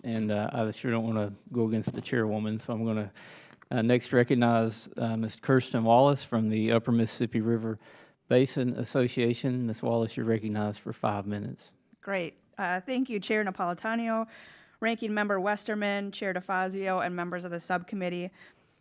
And I sure don't want to go against the chairwoman, so I'm going to next recognize Ms. Kirsten Wallace from the Upper Mississippi River Basin Association. Ms. Wallace, you're recognized for 5 minutes. Great. Thank you, Chair Napolitano, Ranking Member Westerman, Chair DeFazio, and members of the subcommittee.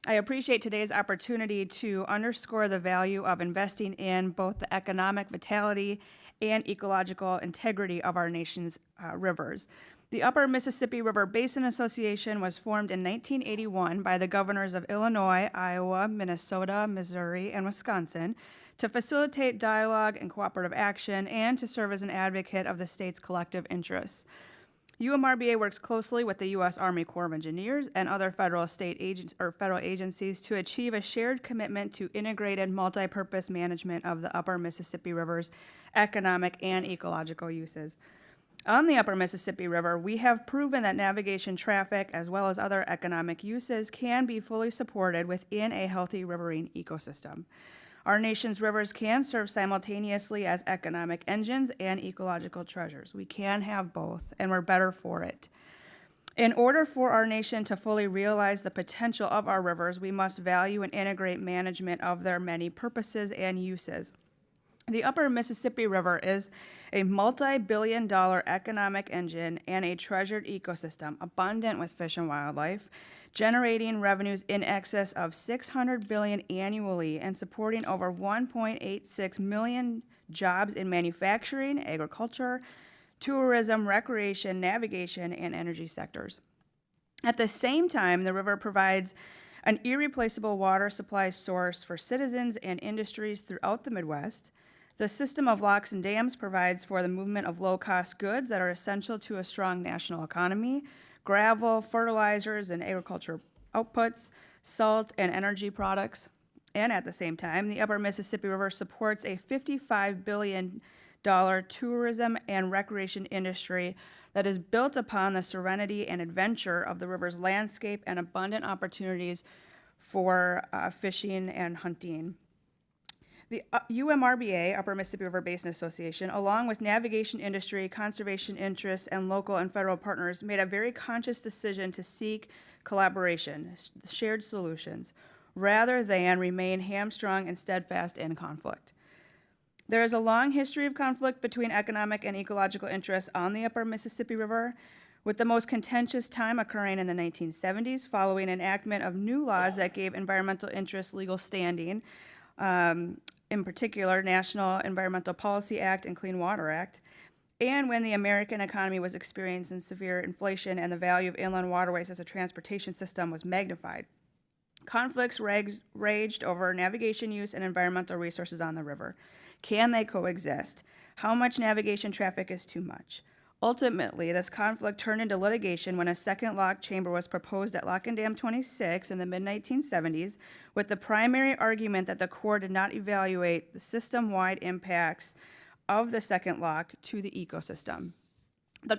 I appreciate today's opportunity to underscore the value of investing in both the economic vitality and ecological integrity of our nation's rivers. The Upper Mississippi River Basin Association was formed in 1981 by the governors of Illinois, Iowa, Minnesota, Missouri, and Wisconsin to facilitate dialogue and cooperative action and to serve as an advocate of the state's collective interests. UMRBA works closely with the U.S. Army Corps of Engineers and other federal agencies to achieve a shared commitment to integrated multi-purpose management of the Upper Mississippi River's economic and ecological uses. On the Upper Mississippi River, we have proven that navigation traffic, as well as other economic uses, can be fully supported within a healthy riverine ecosystem. Our nation's rivers can serve simultaneously as economic engines and ecological treasures. We can have both, and we're better for it. In order for our nation to fully realize the potential of our rivers, we must value and integrate management of their many purposes and uses. The Upper Mississippi River is a multi-billion-dollar economic engine and a treasured ecosystem abundant with fish and wildlife, generating revenues in excess of $600 billion annually and supporting over 1.86 million jobs in manufacturing, agriculture, tourism, recreation, navigation, and energy sectors. At the same time, the river provides an irreplaceable water supply source for citizens and industries throughout the Midwest. The system of locks and dams provides for the movement of low-cost goods that are essential to a strong national economy: gravel, fertilizers, and agriculture outputs, salt, and energy products. And at the same time, the Upper Mississippi River supports a $55 billion tourism and recreation industry that is built upon the serenity and adventure of the river's landscape and abundant opportunities for fishing and hunting. The UMRBA, Upper Mississippi River Basin Association, along with navigation industry, conservation interests, and local and federal partners, made a very conscious decision to seek collaboration, shared solutions, rather than remain hamstrung and steadfast in conflict. There is a long history of conflict between economic and ecological interests on the Upper Mississippi River, with the most contentious time occurring in the 1970s following enactment of new laws that gave environmental interests legal standing, in particular, National Environmental Policy Act and Clean Water Act, and when the American economy was experiencing severe inflation and the value of inland waterways as a transportation system was magnified. Conflicts raged over navigation use and environmental resources on the river. Can they coexist? How much navigation traffic is too much? Ultimately, this conflict turned into litigation when a second lock chamber was proposed at Lock and Dam 26 in the mid-1970s, with the primary argument that the Corps did not evaluate the system-wide impacts of the second lock to the ecosystem. The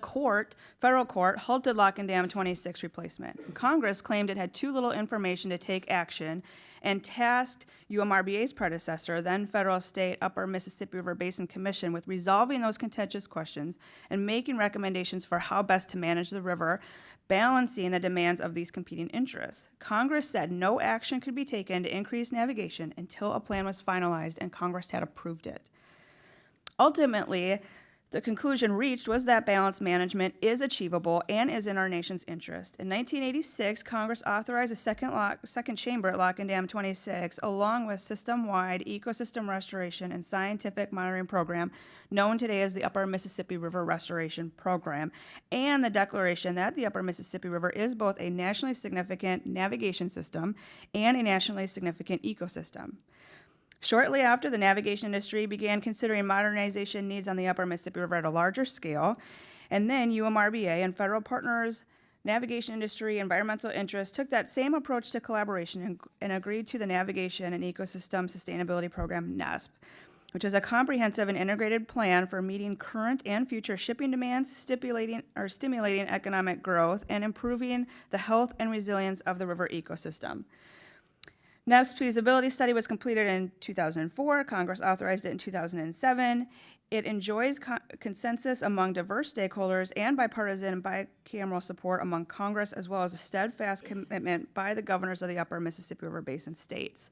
federal court, halted Lock and Dam 26 replacement. Congress claimed it had too little information to take action and tasked UMRBA's predecessor, then federal state Upper Mississippi River Basin Commission, with resolving those contentious questions and making recommendations for how best to manage the river, balancing the demands of these competing interests. Congress said no action could be taken to increase navigation until a plan was finalized and Congress had approved it. Ultimately, the conclusion reached was that balanced management is achievable and is in our nation's interest. In 1986, Congress authorized a second chamber at Lock and Dam 26, along with system-wide ecosystem restoration and scientific monitoring program known today as the Upper Mississippi River Restoration Program, and the declaration that the Upper Mississippi River is both a nationally significant navigation system and a nationally significant ecosystem. Shortly after, the navigation industry began considering modernization needs on the Upper Mississippi River at a larger scale, and then UMRBA and federal partners, navigation industry, environmental interests took that same approach to collaboration and agreed to the Navigation and Ecosystem Sustainability Program, NESP, which is a comprehensive and integrated plan for meeting current and future shipping demands, stimulating economic growth, and improving the health and resilience of the river ecosystem. NESP feasibility study was completed in 2004. Congress authorized it in 2007. It enjoys consensus among diverse stakeholders and bipartisan bicameral support among Congress, as well as a steadfast commitment by the governors of the upper Mississippi River Basin states.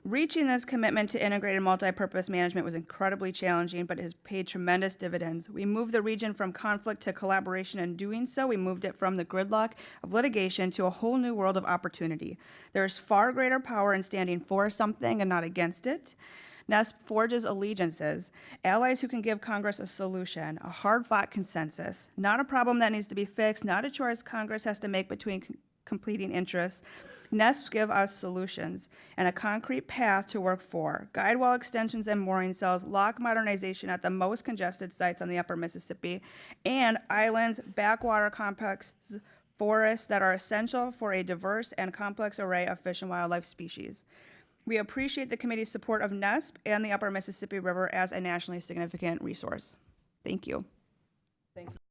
Reaching this commitment to integrated multi-purpose management was incredibly challenging, but it has paid tremendous dividends. We moved the region from conflict to collaboration. In doing so, we moved it from the gridlock of litigation to a whole new world of opportunity. There is far greater power in standing for something and not against it. NESP forges allegiances, allies who can give Congress a solution, a hard-fought consensus, not a problem that needs to be fixed, not a choice Congress has to make between competing interests. NESP give us solutions and a concrete path to work for. Guide wall extensions and mooring cells, lock modernization at the most congested sites on the upper Mississippi, and islands, backwater complexes, forests that are essential for a diverse and complex array of fish and wildlife species. We appreciate the committee's support of NESP and the upper Mississippi River as a nationally significant resource. Thank you. Thank you.